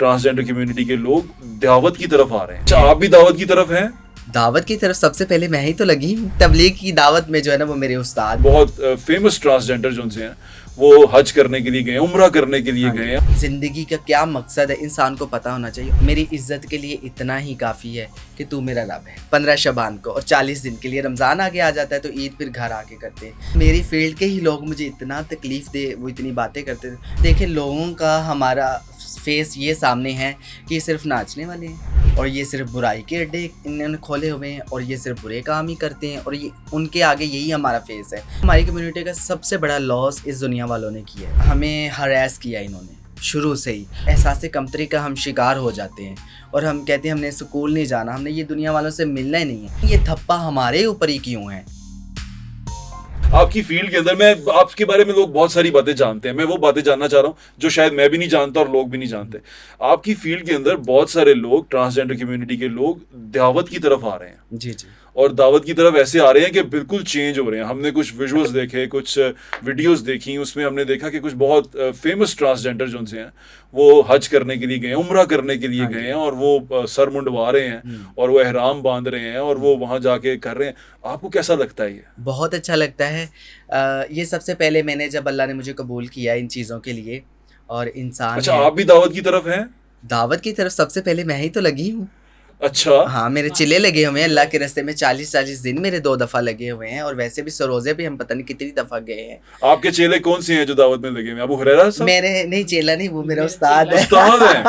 Transgender community के लोग दावत की तरफ आ रहे हैं। अच्छा, आप भी दावत की तरफ हैं? दावत की तरफ सबसे पहले मैं ही तो लगी हूँ। तबलीग की दावत में जो है ना वो मेरे उस्ताद बहुत फेमस ट्रांसजेंडर जो उनसे हैं वो हज करने के लिए गए, उम्रा करने के लिए गए हैं। जिंदगी का क्या मकसद है इंसान को पता होना चाहिए। मेरी इज्जत के लिए इतना ही काफ़ी है कि तू मेरा रब है। 15 शबान को और 40 दिन के लिए रमज़ान आगे आ जाता है तो ईद फिर घर आके करते हैं। मेरी फील्ड के ही लोग मुझे इतना तकलीफ़ दे, वो इतनी बातें करते थे। देखिए, लोगों का हमारा फेस ये सामने है कि ये सिर्फ नाचने वाले हैं और ये सिर्फ बुराई के अड्डे इन्होंने खोले हुए हैं और ये सिर्फ बुरे काम ही करते हैं और ये उनके आगे यही हमारा फेस है। हमारी कम्युनिटी का सबसे बड़ा लॉस इस दुनिया वालों ने किया है। हमें हरास किया इन्होंने शुरू से ही। एहसास कमतरी का हम शिकार हो जाते हैं और हम कहते हैं हमने स्कूल नहीं जाना, हमने ये दुनिया वालों से मिलना ही नहीं है। ये थप्पा हमारे ऊपर ही क्यों है? आपकी फील्ड के अंदर मैं आपके बारे में लोग बहुत सारी बातें जानते हैं, मैं वो बातें जानना चाह रहा हूँ जो शायद मैं भी नहीं जानता और लोग भी नहीं जानते। आपकी फील्ड के अंदर बहुत सारे लोग, ट्रांसजेंडर कम्युनिटी के लोग दावत की तरफ आ रहे हैं। जी जी। और दावत की तरफ ऐसे आ रहे हैं कि बिल्कुल चेंज हो रहे हैं। हमने कुछ विजुअल्स देखे, कुछ वीडियोस देखी, उसमें हमने देखा कि कुछ बहुत फेमस ट्रांसजेंडर जो उनसे हैं वो हज करने के लिए गए, उम्रा करने के लिए गए हैं और वो सर मुंडवा रहे हैं और वो एहराम बांध रहे हैं और वो वहाँ जाके कर रहे हैं। आपको कैसा लगता है ये? बहुत अच्छा लगता है। ये सबसे पहले मैंने जब अल्लाह ने मुझे कबूल किया इन चीज़ों के लिए और इंसान अच्छा, आप भी दावत की तरफ हैं? दावत की तरफ सबसे पहले मैं ही तो लगी हूँ। अच्छा। हाँ, मेरे चिल्ले लगे हुए हैं अल्लाह के रास्ते में। 40 दिन मेरे 2 दफ़ा लगे हुए हैं और वैसे भी सरोज़े भी हम पता नहीं कितनी दफ़ा गए हैं। आपके चेले कौन से हैं जो दावत में लगे हुए हैं? अबू हुरैरा साहब? मेरे नहीं, चेला नहीं, वो मेरा उस्ताद है। उस्ताद हैं?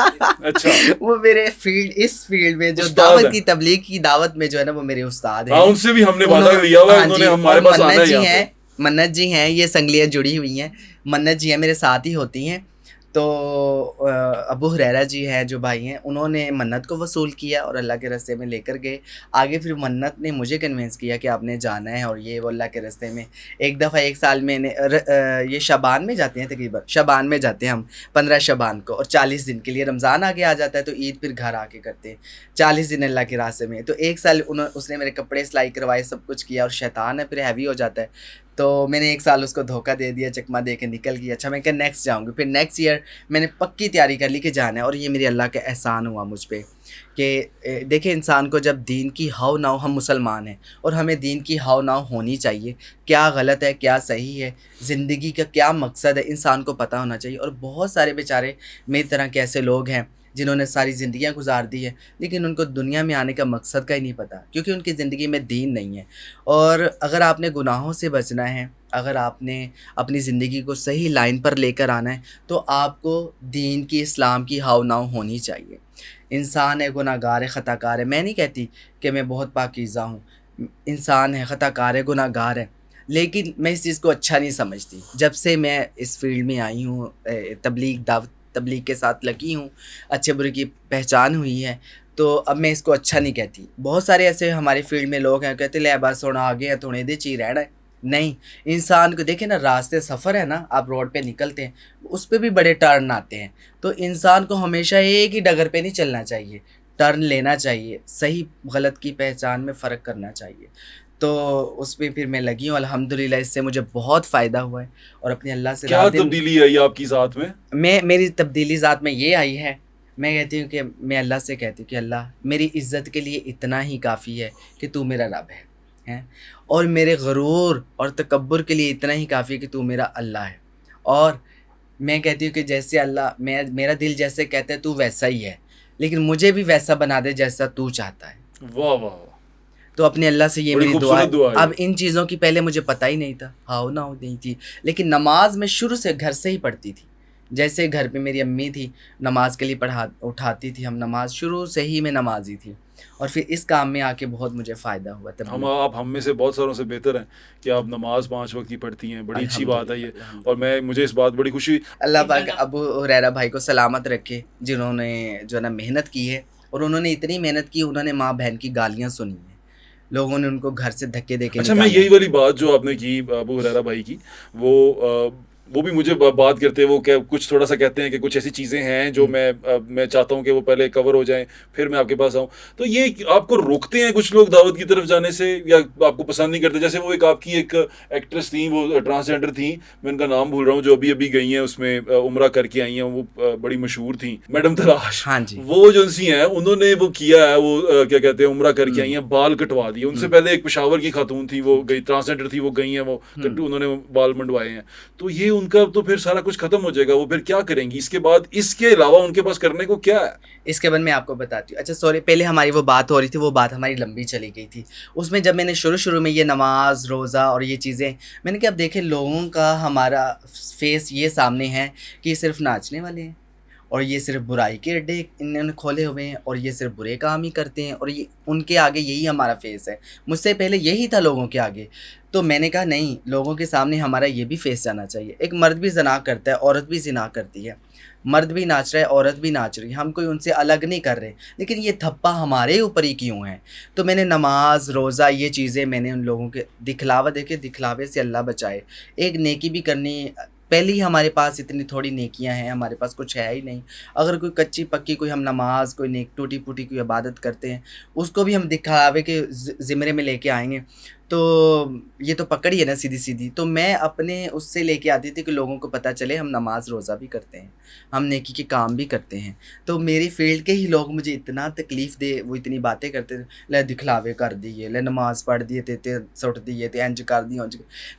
अच्छा। वो मेरे इस फील्ड में जो उस्ताद दावत हैं। की तबलीग की दावत में जो है ना वो मेरे उस्ताद हैं। हाँ, उनसे भी हमने वादा लिया हुआ है, उन्होंने हमारे पास आना है यहाँ पे। मन्नत जी हैं, ये संगलियाँ जुड़ी हुई हैं। मन्नत जी हैं, मेरे साथ ही होती हैं। तो अबू हुरैरा जी हैं जो भाई हैं, उन्होंने मन्नत को वसूल किया और अल्लाह के रास्ते में लेकर गए। आगे फिर मन्नत ने मुझे कन्विंस किया कि आपने जाना है और ये वो अल्लाह के रास्ते में। एक दफ़ा 1 साल में ये शबान में जाते हैं, तकरीबन शबान में जाते हैं हम 15 शबान को और 40 दिन के लिए रमज़ान आगे आ जाता है तो ईद फिर घर आके करते हैं। 40 दिन अल्लाह के रास्ते में। तो 1 साल उसने मेरे कपड़े सिलाई करवाए, सब कुछ किया और शैतान है फिर हैवी हो जाता है। तो मैंने 1 साल उसको धोखा दे दिया, चकमा दे के निकल गई। अच्छा, मैं क्या नेक्स्ट जाऊँगी। फिर नेक्स्ट ईयर मैंने पक्की तैयारी कर ली कि जाना है और ये मेरे अल्लाह का एहसान हुआ मुझ पे कि देखिए, इंसान को जब दीन की हाव नाव, हम मुसलमान हैं और हमें दीन की हाव नाव होनी चाहिए। क्या गलत है, क्या सही है, ज़िंदगी का क्या मकसद है, इंसान को पता होना चाहिए। और बहुत सारे बेचारे मेरी तरह के ऐसे लोग हैं जिन्होंने सारी ज़िंदगियां गुजार दी है लेकिन उनको दुनिया में आने का मकसद का ही नहीं पता क्योंकि उनकी ज़िंदगी में दीन नहीं है। और अगर आपने गुनाहों से बचना है, अगर आपने अपनी ज़िंदगी को सही लाइन पर लेकर आना है तो आपको दीन की, इस्लाम की हाव नाव होनी चाहिए। इंसान है, गुनाहगार है, ख़ताकार है। मैं नहीं कहती कि मैं बहुत पाकीज़ा हूँ। इंसान है, ख़ताकार है, गुनाहगार है, लेकिन मैं इस चीज़ को अच्छा नहीं समझती। जब से मैं इस फील्ड में आई हूँ, तबलीग के साथ लगी हूँ, अच्छे बुरे की पहचान हुई है, तो अब मैं इसको अच्छा नहीं कहती। बहुत सारे ऐसे हमारी फील्ड में लोग हैं कहते ले बस थोड़ा आगे है, थोड़े दे ची रहना है। नहीं, इंसान को देखे ना, रास्ते सफ़र है ना, आप रोड पे निकलते हैं उस पे भी बड़े टर्न आते हैं। तो इंसान को हमेशा एक ही डगर पे नहीं चलना चाहिए, टर्न लेना चाहिए, सही गलत की पहचान में फ़र्क करना चाहिए। तो उस पे फिर मैं लगी हूँ अल्हम्दुलिल्लाह। इससे मुझे बहुत फ़ायदा हुआ है और अपने अल्लाह से क्या तब्दीली आई आपकी ज़ात में? मेरी तब्दीली ज़ात में ये आई है, मैं कहती हूँ कि मैं अल्लाह से कहती हूँ कि अल्लाह, मेरी इज़्ज़त के लिए इतना ही काफ़ी है कि तू मेरा रब है, और मेरे गरूर और तकब्बुर के लिए इतना ही काफ़ी है कि तू मेरा अल्लाह है। और मैं कहती हूँ कि जैसे अल्लाह, मेरा दिल जैसे कहता है तू वैसा ही है, लेकिन मुझे भी वैसा बना दे जैसा तू चाहता है। वाह वाह। तो अपने अल्लाह से ये बड़ी मेरी दुआ खूबसूरत दुआ है। है अब इन चीज़ों की पहले मुझे पता ही नहीं था, हाउ ना हो नहीं थी, लेकिन नमाज मैं शुरू से घर से ही पढ़ती थी। जैसे घर पे मेरी अम्मी थी, नमाज के लिए उठाती थी, हम नमाज शुरू से ही मैं नमाजी थी और फिर इस काम में आके बहुत मुझे फ़ायदा हुआ। तब आप हम में से बहुत सारों से बेहतर हैं कि आप नमाज 5 वक्त की पढ़ती हैं, बड़ी अच्छी बात है ये। और मुझे इस बात बड़ी खुशी। अल्लाह पाक अबू हुरैरा भाई को सलामत रखे, जिन्होंने जो है ना मेहनत की है और उन्होंने इतनी मेहनत की, उन्होंने माँ बहन की गालियाँ सुनी हैं, लोगों ने उनको घर से धक्के दे के अच्छा, मैं यही वाली बात जो आपने की अबू हुरैरा भाई की, वो وہ بھی مجھے بات کرتے ہیں، وہ کچھ تھوڑا سا کہتے ہیں کہ کچھ ایسی چیزیں ہیں جو میں چاہتا ہوں کہ وہ پہلے کور ہو جائیں پھر میں آپ کے پاس آؤں. تو یہ آپ کو روکتے ہیں کچھ لوگ دعوت کی طرف جانے سے یا آپ کو پسند نہیں کرتے؟ جیسے وہ ایک آپ کی ایک ایکٹریس تھیں، وہ ٹرانسجینڈر تھیں، میں ان کا نام بھول رہا ہوں، جو ابھی گئی ہیں اس میں عمرہ کر کے آئی ہیں، وہ بڑی مشہور تھیں، میڈم تلاش. ہاں جی. وہ جو سی ہیں انہوں نے وہ کیا ہے، وہ کیا کہتے ہیں، عمرہ کر کے آئی ہیں، بال کٹوا دیے. ان سے پہلے ایک پشاور کی خاتون تھی، وہ گئی، ٹرانسجینڈر تھی، وہ گئی ہیں، وہ انہوں نے بال منڈوائے ہیں. تو یہ ان کا تو پھر سارا کچھ ختم ہو جائے گا، وہ پھر کیا کریں گی اس کے بعد؟ اس کے علاوہ ان کے پاس کرنے کو کیا ہے؟ اس کے بعد میں آپ کو بتاتی ہوں. اچھا سوری، پہلے ہماری وہ بات ہو رہی تھی، وہ بات ہماری لمبی چلی گئی تھی. اس میں جب میں نے شروع میں یہ نماز روزہ اور یہ چیزیں میں نے کہا، اب دیکھیں لوگوں کا ہمارا فیس یہ سامنے ہے کہ یہ صرف ناچنے والے ہیں اور یہ صرف برائی کے اڈے انہوں نے کھولے ہوئے ہیں اور یہ صرف برے کام ہی کرتے ہیں، اور یہ ان کے آگے یہی ہمارا فیس ہے. مجھ سے پہلے یہی تھا لوگوں کے آگے. تو میں نے کہا نہیں، لوگوں کے سامنے ہمارا یہ بھی فیس جانا چاہیے. ایک مرد بھی زنا کرتا ہے، عورت بھی زنا کرتی ہے، مرد بھی ناچ رہا ہے، عورت بھی ناچ رہی ہے، ہم کوئی ان سے الگ نہیں کر رہے، لیکن یہ تھپا ہمارے اوپر ہی کیوں ہے؟ تو میں نے نماز روزہ یہ چیزیں میں نے ان لوگوں کے دکھلاوا دیکھے، دکھلاوے سے اللہ بچائے. ایک نیکی بھی کرنی، پہلے ہی ہمارے پاس اتنی تھوڑی نیکیاں ہیں، ہمارے پاس کچھ ہے ہی نہیں. اگر کوئی کچی پکی کوئی ہم نماز، کوئی نیک ٹوٹی پوٹی کوئی عبادت کرتے ہیں، اس کو بھی ہم دکھاوے کے زمرے میں لے کے آئیں گے تو یہ تو پکڑ ہی ہے نا سیدھی. تو میں اپنے اس سے لے کے آتی تھی کہ لوگوں کو پتہ چلے ہم نماز روزہ بھی کرتے ہیں، ہم نیکی کے کام بھی کرتے ہیں. تو میری فیلڈ کے ہی لوگ مجھے اتنا تکلیف دے، وہ اتنی باتیں کرتے تھے، لے دکھلاوے کر دیے، لے نماز پڑھ دیے تے سٹ دیے تے انج کر دی.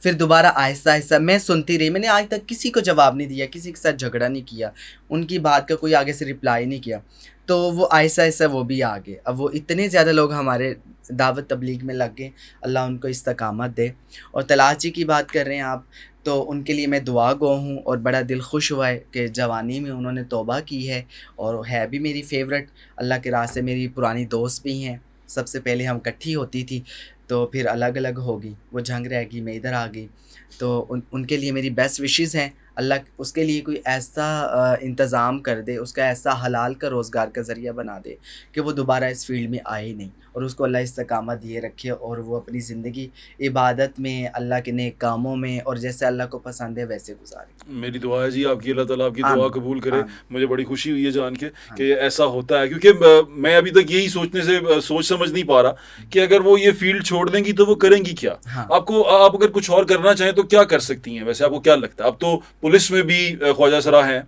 پھر دوبارہ آہستہ میں سنتی رہی. میں نے آج تک کسی کو جواب نہیں دیا، کسی کے ساتھ جھگڑا نہیں کیا، ان کی بات کا کوئی آگے سے رپلائی نہیں کیا. تو وہ آہستہ وہ بھی آ گئے. اب وہ اتنے زیادہ لوگ ہمارے دعوت تبلیغ میں لگ گئے، اللہ ان کو استقامت دے. اور تلاش جی کی بات کر رہے ہیں آپ، تو ان کے لیے میں دعا گو ہوں اور بڑا دل خوش ہوا ہے کہ جوانی میں انہوں نے توبہ کی ہے اور ہے بھی میری فیورٹ. اللہ کے راستے میری پرانی دوست بھی ہیں. سب سے پہلے ہم اکٹھی ہوتی تھی، تو پھر الگ ہوگی، وہ جھنگ رہ گئی، میں ادھر آ گئی. تو ان کے لیے میری بیسٹ وشز ہیں. اللہ اس کے لیے کوئی ایسا انتظام کر دے، اس کا ایسا حلال کا روزگار کا ذریعہ بنا دے کہ وہ دوبارہ اس فیلڈ میں آئے ہی نہیں، اور اس کو اللہ استقامت دیے رکھے اور وہ اپنی زندگی عبادت میں، اللہ کے نیک کاموں میں، اور جیسے اللہ کو پسند ہے ویسے گزارے. میری دعا ہے جی آپ کی، اللہ تعالیٰ آپ کی دعا قبول کرے. مجھے بڑی خوشی ہوئی ہے جان کے کہ ایسا ہوتا ہے، کیونکہ میں ابھی تک یہی سوچ سمجھ نہیں پا رہا کہ اگر وہ یہ فیلڈ چھوڑ دیں گی تو وہ کریں گی کیا. آپ اگر کچھ اور کرنا چاہیں تو کیا کر سکتی ہیں ویسے؟ آپ کو کیا لگتا ہے؟ اب تو پولیس میں بھی خواجہ سرا ہیں،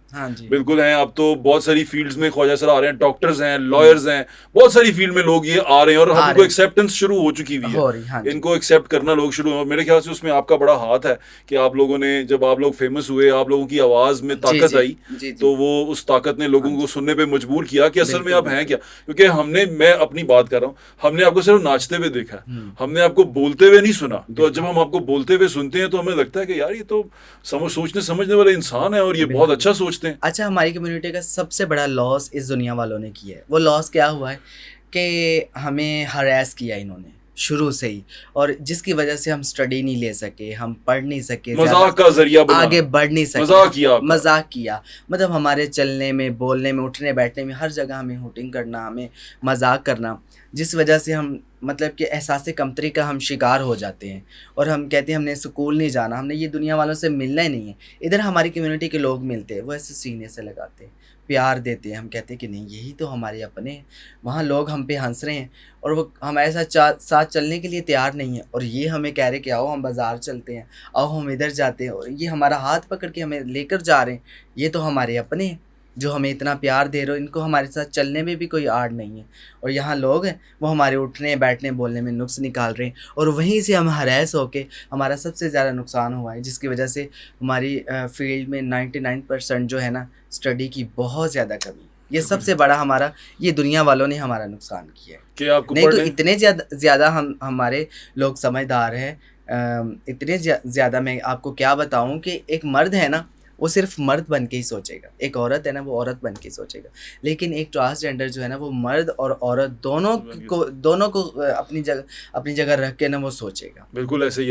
بالکل ہیں. اب تو بہت ساری فیلڈز میں خواجہ سرا آ رہے ہیں، ڈاکٹرز ہیں، لائرز ہیں، بہت ساری فیلڈ میں لوگ یہ آ رہے ہیں، اور ہم کو ایکسیپٹنس شروع ہو چکی ہوئی ہے. ان کو ایکسیپٹ کرنا لوگ شروع ہوئے. میرے خیال سے اس میں آپ کا بڑا ہاتھ ہے کہ آپ لوگوں نے، جب آپ لوگ فیمس ہوئے، آپ لوگوں کی آواز میں طاقت آئی، تو وہ اس طاقت نے لوگوں کو سننے پہ مجبور کیا کہ اصل میں آپ ہیں کیا. کیونکہ میں اپنی بات کر رہا ہوں، ہم نے آپ کو صرف ناچتے ہوئے دیکھا، ہم نے آپ کو بولتے ہوئے نہیں سنا. تو جب ہم آپ کو بولتے ہوئے سنتے ہیں تو ہمیں لگتا ہے کہ یار یہ تو سوچنے سمجھنے والے انسان ہیں اور یہ بہت اچھا سوچتے ہیں. اچھا، ہماری کمیونٹی کا سب سے بڑا لاس اس دنیا والوں نے کیا ہے. وہ لاس کیا ہوا ہے کہ ہمیں ہراس کیا انہوں نے شروع سے ہی، اور جس کی وجہ سے ہم سٹڈی نہیں لے سکے، ہم پڑھ نہیں سکے، مذاق کا ذریعہ بنا، آگے بڑھ نہیں سکے، مذاق کیا. مطلب ہمارے چلنے میں، بولنے میں، اٹھنے بیٹھنے میں، ہر جگہ ہمیں ہوٹنگ کرنا، ہمیں مذاق کرنا، جس وجہ سے ہم مطلب کہ احساس کمتری کا ہم شکار ہو جاتے ہیں. اور ہم کہتے ہیں ہم نے اسکول نہیں جانا، ہم نے یہ دنیا والوں سے ملنا ہی نہیں ہے. ادھر ہماری کمیونٹی کے لوگ ملتے ہیں، وہ ایسے سینے سے لگاتے ہیں، پیار دیتے ہیں. ہم کہتے ہیں کہ نہیں، یہی تو ہمارے اپنے ہیں. وہاں لوگ ہم پہ ہنس رہے ہیں اور وہ ہمارے ساتھ چلنے کے لیے تیار نہیں ہے، اور یہ ہمیں کہہ رہے کہ آؤ ہم بازار چلتے ہیں، آؤ ہم ادھر جاتے ہیں، اور یہ ہمارا ہاتھ پکڑ کے ہمیں لے کر جا رہے ہیں. یہ تو ہمارے اپنے ہیں جو ہمیں اتنا پیار دے رہے ہو. ان کو ہمارے ساتھ چلنے میں بھی کوئی آڑ نہیں ہے، اور یہاں لوگ ہیں وہ ہمارے اٹھنے بیٹھنے بولنے میں نقص نکال رہے ہیں، اور وہیں سے ہم ہراس ہو کے ہمارا سب سے زیادہ نقصان ہوا ہے، جس کی وجہ سے ہماری فیلڈ میں 99% جو ہے نا اسٹڈی کی بہت زیادہ کمی. یہ سب سے بڑا ہمارا، یہ دنیا والوں نے ہمارا نقصان کیا ہے. نہیں تو اتنے زیادہ ہمارے لوگ سمجھدار ہیں، اتنے زیادہ. میں آپ کو کیا بتاؤں کہ ایک مرد ہے نا، وہ صرف مرد بن کے ہی سوچے گا، ایک عورت ہے نا، وہ عورت بن کے سوچے گا. لیکن ایک ٹرانسجینڈر جو ہے نا، وہ مرد اور عورت دونوں کو اپنی جگہ رکھ کے نا وہ سوچے گا. بالکل ایسے ہی